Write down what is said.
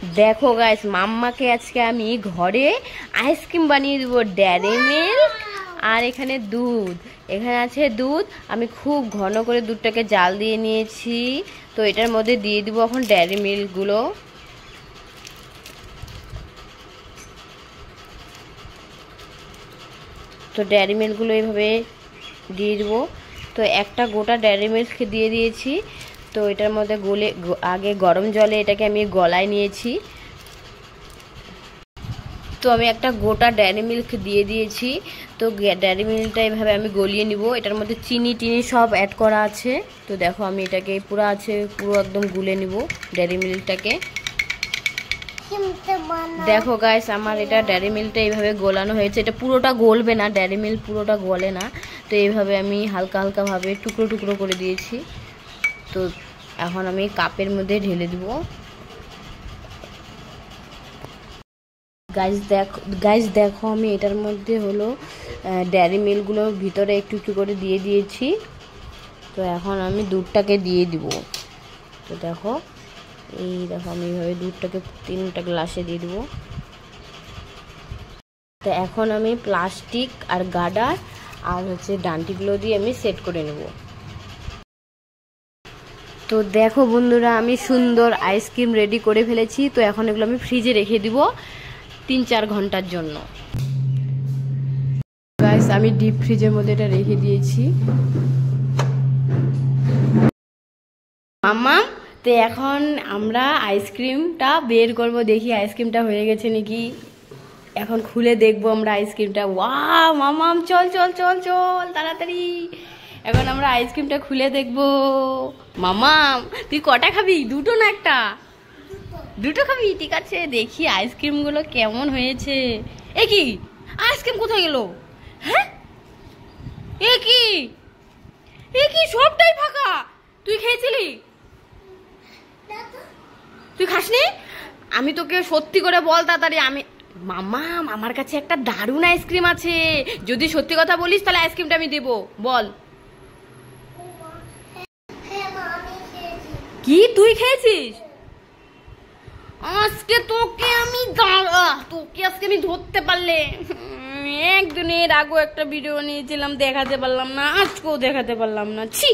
দেখো গাইস, মাম্মাকে আজকে আমি ঘরে আইসক্রিম বানিয়ে দেবো, ডেয়ারি মিল্ক। আর এখানে দুধ, এখানে আছে দুধ। আমি খুব ঘন করে দুধটাকে জাল দিয়ে নিয়েছি। তো এটার মধ্যে দিয়ে দিব এখন ডেয়ারি মিল্কগুলো। তো ডেয়ারি মিল্কগুলো এইভাবে দিয়ে দেবো। তো একটা গোটা ডেয়ারি মিল্ক দিয়ে দিয়েছি। তো এটার মধ্যে আগে গরম জলে এটাকে আমি গলায় নিয়েছি। তো আমি একটা গোটা ডেয়ারি মিল্ক দিয়ে দিয়েছি। তো ডেয়ারি মিল্কটা এইভাবে আমি গলিয়ে নিব। এটার মধ্যে চিনি টিনি সব অ্যাড করা আছে। তো দেখো আমি এটাকে পুরো একদম গুলে নিব ডেয়ারি মিল্কটাকে। দেখো গাইস, আমার এটা ডেয়ারি মিল্কটা এইভাবে গোলানো হয়েছে। এটা পুরোটা গলবে না, ডেয়ারি মিল্ক পুরোটা গলে না। তো এইভাবে আমি হালকা হালকাভাবে টুকরো টুকরো করে দিয়েছি। তো এখন আমি কাপের মধ্যে ঢেলে দিব। গাইস দেখো আমি এটার মধ্যে হলো ডেয়ারি মিল্কগুলো ভিতরে একটু একটু করে দিয়ে দিয়েছি। তো এখন আমি দুধটাকে দিয়ে দিব। তো দেখো আমি এইভাবে দুধটাকে 3টা গ্লাসে দিয়ে দিব। তো এখন আমি প্লাস্টিক আর গার্ডার আর হচ্ছে ডান্টিগুলো দিয়ে আমি সেট করে নেব। তো দেখো বন্ধুরা, আমি সুন্দর আইসক্রিম রেডি করে ফেলেছি। তো এখন এগুলো আমি ফ্রিজে রেখে দিব 3-4 ঘন্টার জন্য। গাইস, আমি ডিপ ফ্রিজের মধ্যে এটা রেখে দিয়েছি। মাম্মা, তো এখন আমরা আইসক্রিমটা বের করব, দেখি আইসক্রিমটা হয়ে গেছে নাকি। এখন খুলে দেখবো আমরা আইসক্রিমটা। ওয়াও মাম্মাম, চল চল চল চল তাড়াতাড়ি। এখন আমরা আইসক্রিমটা খুলে দেখবো। মাম্মাম, তুই কটা খাবি? 2টো না একটা? 2টো খাবি? ঠিক আছে, দেখি আইসক্রিমগুলো কেমন হয়েছে। এ কি আইসক্রিম কোথায় গেল? হ্যাঁ, এ কি সবটাই ফাঁকা। তুই খেয়েছিলি? তুই খাসনি? আমি তোকে সত্যি করে বল তাড়াতাড়ি। মাম্মা, আমার কাছে একটা দারুণ আইসক্রিম আছে। যদি সত্যি কথা বলিস তাহলে আইসক্রিমটা আমি দেবো। বল। কি তুই খেয়েছিস? আজকে তোকে আমি ধরতে পারলে। একদিনের আগেও একটা ভিডিও নিয়েছিলাম, দেখাতে পারলাম না, আজকেও দেখাতে পারলাম না। ছি।